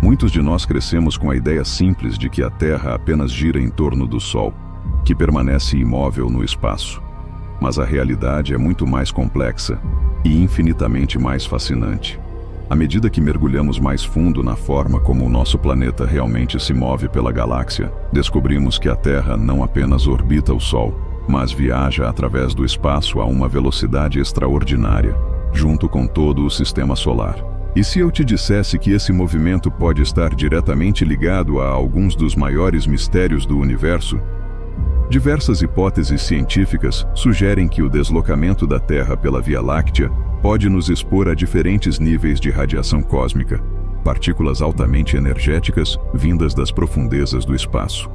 Muitos de nós crescemos com a ideia simples de que a Terra apenas gira em torno do Sol, que permanece imóvel no espaço. Mas a realidade é muito mais complexa e infinitamente mais fascinante. À medida que mergulhamos mais fundo na forma como o nosso planeta realmente se move pela galáxia, descobrimos que a Terra não apenas orbita o Sol, mas viaja através do espaço a uma velocidade extraordinária, junto com todo o sistema solar. E se eu te dissesse que esse movimento pode estar diretamente ligado a alguns dos maiores mistérios do universo? Diversas hipóteses científicas sugerem que o deslocamento da Terra pela Via Láctea pode nos expor a diferentes níveis de radiação cósmica, partículas altamente energéticas vindas das profundezas do espaço.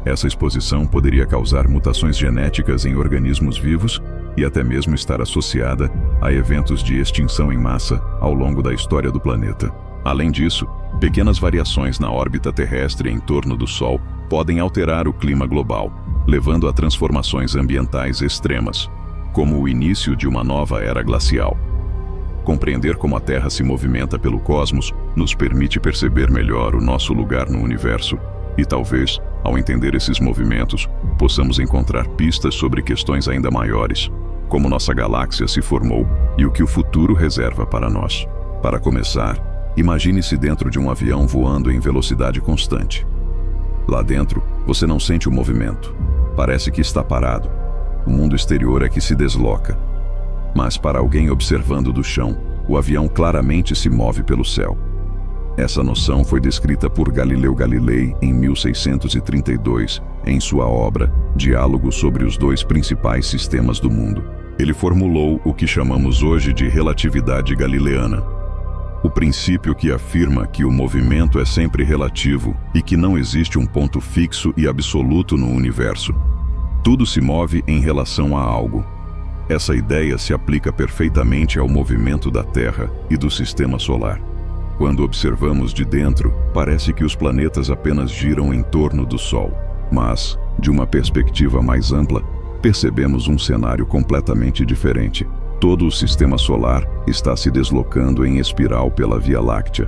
Essa exposição poderia causar mutações genéticas em organismos vivos e até mesmo estar associada a eventos de extinção em massa ao longo da história do planeta. Além disso, pequenas variações na órbita terrestre em torno do Sol podem alterar o clima global, levando a transformações ambientais extremas, como o início de uma nova era glacial. Compreender como a Terra se movimenta pelo cosmos nos permite perceber melhor o nosso lugar no universo e talvez, ao entender esses movimentos, possamos encontrar pistas sobre questões ainda maiores, como nossa galáxia se formou e o que o futuro reserva para nós. Para começar, imagine-se dentro de um avião voando em velocidade constante. Lá dentro, você não sente o movimento. Parece que está parado. O mundo exterior é que se desloca. Mas para alguém observando do chão, o avião claramente se move pelo céu. Essa noção foi descrita por Galileu Galilei em 1632, em sua obra Diálogo sobre os dois principais sistemas do mundo. Ele formulou o que chamamos hoje de relatividade galileana, o princípio que afirma que o movimento é sempre relativo e que não existe um ponto fixo e absoluto no universo. Tudo se move em relação a algo. Essa ideia se aplica perfeitamente ao movimento da Terra e do sistema solar. Quando observamos de dentro, parece que os planetas apenas giram em torno do Sol. Mas, de uma perspectiva mais ampla, percebemos um cenário completamente diferente. Todo o sistema solar está se deslocando em espiral pela Via Láctea.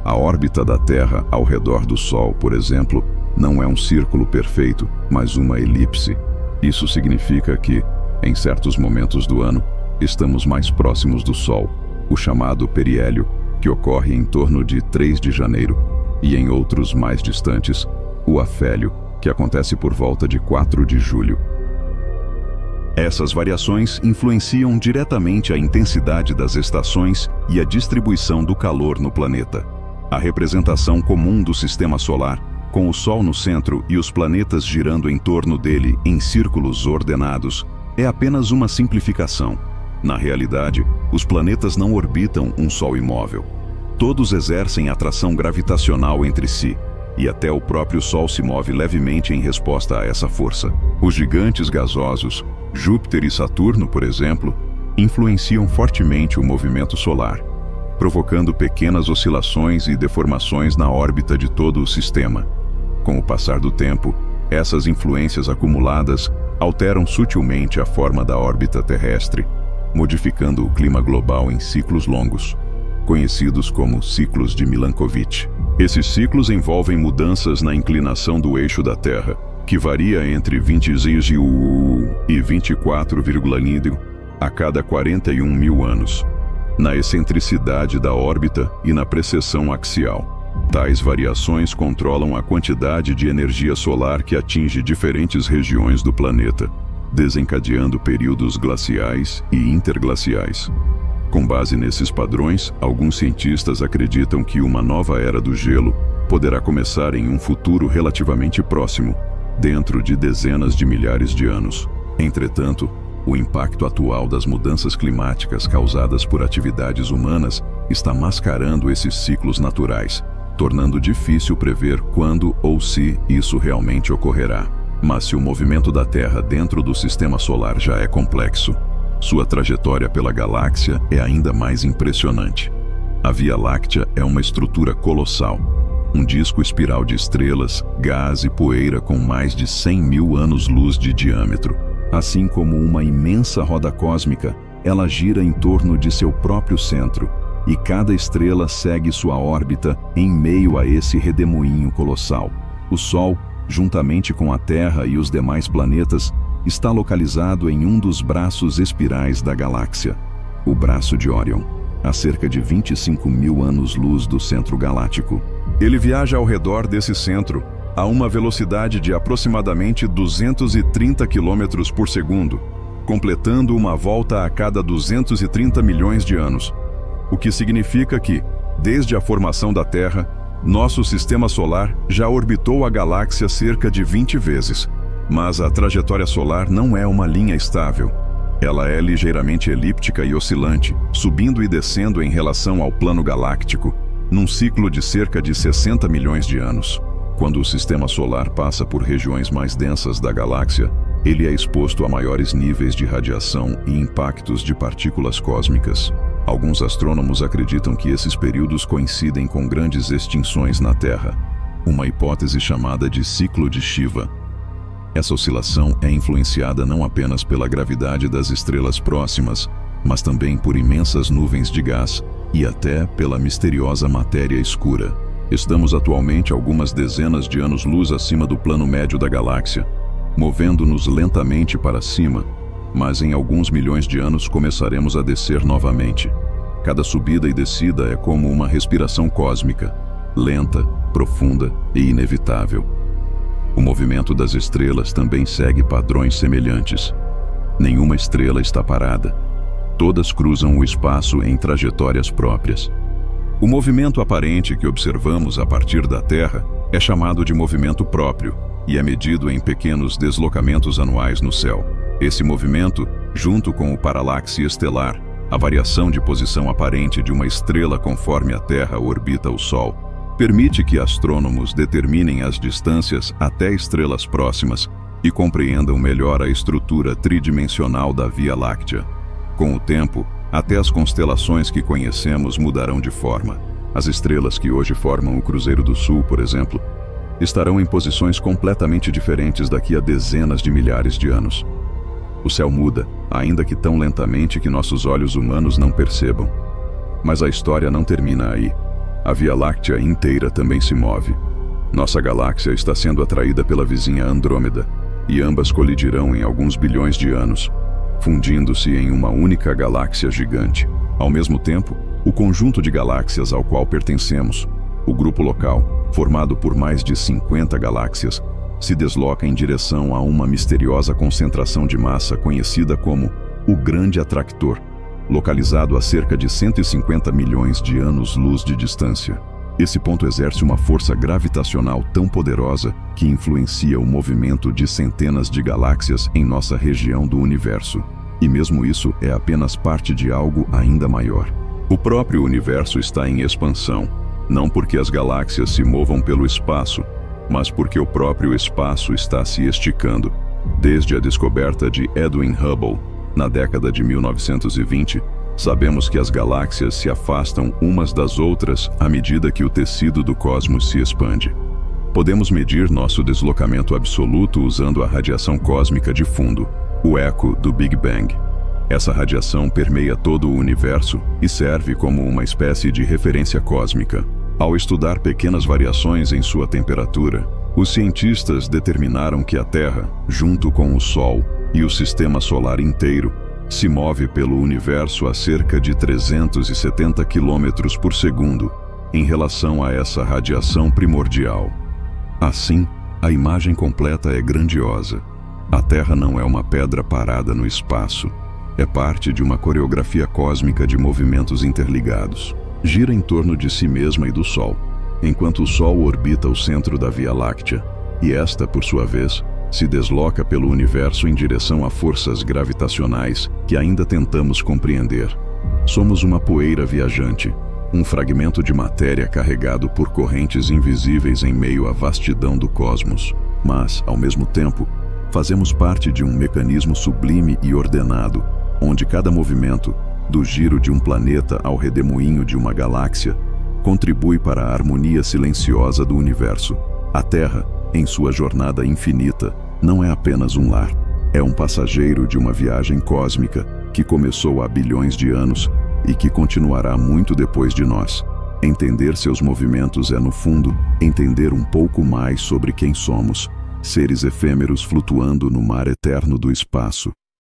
A órbita da Terra ao redor do Sol, por exemplo, não é um círculo perfeito, mas uma elipse. Isso significa que, em certos momentos do ano, estamos mais próximos do Sol, o chamado periélio, que ocorre em torno de 3 de janeiro, e em outros mais distantes, o afélio, que acontece por volta de 4 de julho. Essas variações influenciam diretamente a intensidade das estações e a distribuição do calor no planeta. A representação comum do sistema solar, com o Sol no centro e os planetas girando em torno dele em círculos ordenados, é apenas uma simplificação. Na realidade, os planetas não orbitam um Sol imóvel. Todos exercem atração gravitacional entre si, e até o próprio Sol se move levemente em resposta a essa força. Os gigantes gasosos, Júpiter e Saturno, por exemplo, influenciam fortemente o movimento solar, provocando pequenas oscilações e deformações na órbita de todo o sistema. Com o passar do tempo, essas influências acumuladas alteram sutilmente a forma da órbita terrestre, modificando o clima global em ciclos longos, conhecidos como ciclos de Milankovitch. Esses ciclos envolvem mudanças na inclinação do eixo da Terra, que varia entre 20 e 24,9 a cada 41 mil anos, na excentricidade da órbita e na precessão axial. Tais variações controlam a quantidade de energia solar que atinge diferentes regiões do planeta, desencadeando períodos glaciais e interglaciais. Com base nesses padrões, alguns cientistas acreditam que uma nova era do gelo poderá começar em um futuro relativamente próximo, dentro de dezenas de milhares de anos. Entretanto, o impacto atual das mudanças climáticas causadas por atividades humanas está mascarando esses ciclos naturais, tornando difícil prever quando ou se isso realmente ocorrerá. Mas se o movimento da Terra dentro do sistema solar já é complexo, sua trajetória pela galáxia é ainda mais impressionante. A Via Láctea é uma estrutura colossal, um disco espiral de estrelas, gás e poeira com mais de 100 mil anos-luz de diâmetro. Assim como uma imensa roda cósmica, ela gira em torno de seu próprio centro, e cada estrela segue sua órbita em meio a esse redemoinho colossal. O Sol, juntamente com a Terra e os demais planetas, está localizado em um dos braços espirais da galáxia, o Braço de Órion, a cerca de 25.000 anos-luz do centro galáctico. Ele viaja ao redor desse centro a uma velocidade de aproximadamente 230 km por segundo, completando uma volta a cada 230 milhões de anos, o que significa que, desde a formação da Terra, nosso sistema solar já orbitou a galáxia cerca de 20 vezes. Mas a trajetória solar não é uma linha estável. Ela é ligeiramente elíptica e oscilante, subindo e descendo em relação ao plano galáctico, num ciclo de cerca de 60 milhões de anos. Quando o sistema solar passa por regiões mais densas da galáxia, ele é exposto a maiores níveis de radiação e impactos de partículas cósmicas. Alguns astrônomos acreditam que esses períodos coincidem com grandes extinções na Terra, uma hipótese chamada de ciclo de Shiva. Essa oscilação é influenciada não apenas pela gravidade das estrelas próximas, mas também por imensas nuvens de gás e até pela misteriosa matéria escura. Estamos atualmente algumas dezenas de anos-luz acima do plano médio da galáxia, movendo-nos lentamente para cima, mas em alguns milhões de anos começaremos a descer novamente. Cada subida e descida é como uma respiração cósmica, lenta, profunda e inevitável. O movimento das estrelas também segue padrões semelhantes. Nenhuma estrela está parada. Todas cruzam o espaço em trajetórias próprias. O movimento aparente que observamos a partir da Terra é chamado de movimento próprio e é medido em pequenos deslocamentos anuais no céu. Esse movimento, junto com o paralaxe estelar, a variação de posição aparente de uma estrela conforme a Terra orbita o Sol, permite que astrônomos determinem as distâncias até estrelas próximas e compreendam melhor a estrutura tridimensional da Via Láctea. Com o tempo, até as constelações que conhecemos mudarão de forma. As estrelas que hoje formam o Cruzeiro do Sul, por exemplo, estarão em posições completamente diferentes daqui a dezenas de milhares de anos. O céu muda, ainda que tão lentamente que nossos olhos humanos não percebam. Mas a história não termina aí. A Via Láctea inteira também se move. Nossa galáxia está sendo atraída pela vizinha Andrômeda, e ambas colidirão em alguns bilhões de anos, fundindo-se em uma única galáxia gigante. Ao mesmo tempo, o conjunto de galáxias ao qual pertencemos, o grupo local, formado por mais de 50 galáxias, se desloca em direção a uma misteriosa concentração de massa conhecida como o Grande Atractor, localizado a cerca de 150 milhões de anos-luz de distância. Esse ponto exerce uma força gravitacional tão poderosa que influencia o movimento de centenas de galáxias em nossa região do universo. E mesmo isso é apenas parte de algo ainda maior. O próprio universo está em expansão, não porque as galáxias se movam pelo espaço, mas porque o próprio espaço está se esticando. Desde a descoberta de Edwin Hubble, na década de 1920, sabemos que as galáxias se afastam umas das outras à medida que o tecido do cosmos se expande. Podemos medir nosso deslocamento absoluto usando a radiação cósmica de fundo, o eco do Big Bang. Essa radiação permeia todo o universo e serve como uma espécie de referência cósmica. Ao estudar pequenas variações em sua temperatura, os cientistas determinaram que a Terra, junto com o Sol e o Sistema Solar inteiro, se move pelo universo a cerca de 370 km por segundo em relação a essa radiação primordial. Assim, a imagem completa é grandiosa. A Terra não é uma pedra parada no espaço. É parte de uma coreografia cósmica de movimentos interligados. Gira em torno de si mesma e do Sol, enquanto o Sol orbita o centro da Via Láctea, e esta, por sua vez, se desloca pelo universo em direção a forças gravitacionais que ainda tentamos compreender. Somos uma poeira viajante, um fragmento de matéria carregado por correntes invisíveis em meio à vastidão do cosmos. Mas, ao mesmo tempo, fazemos parte de um mecanismo sublime e ordenado, onde cada movimento, do giro de um planeta ao redemoinho de uma galáxia, contribui para a harmonia silenciosa do universo. A Terra, em sua jornada infinita, não é apenas um lar. É um passageiro de uma viagem cósmica que começou há bilhões de anos e que continuará muito depois de nós. Entender seus movimentos é, no fundo, entender um pouco mais sobre quem somos, seres efêmeros flutuando no mar eterno do espaço,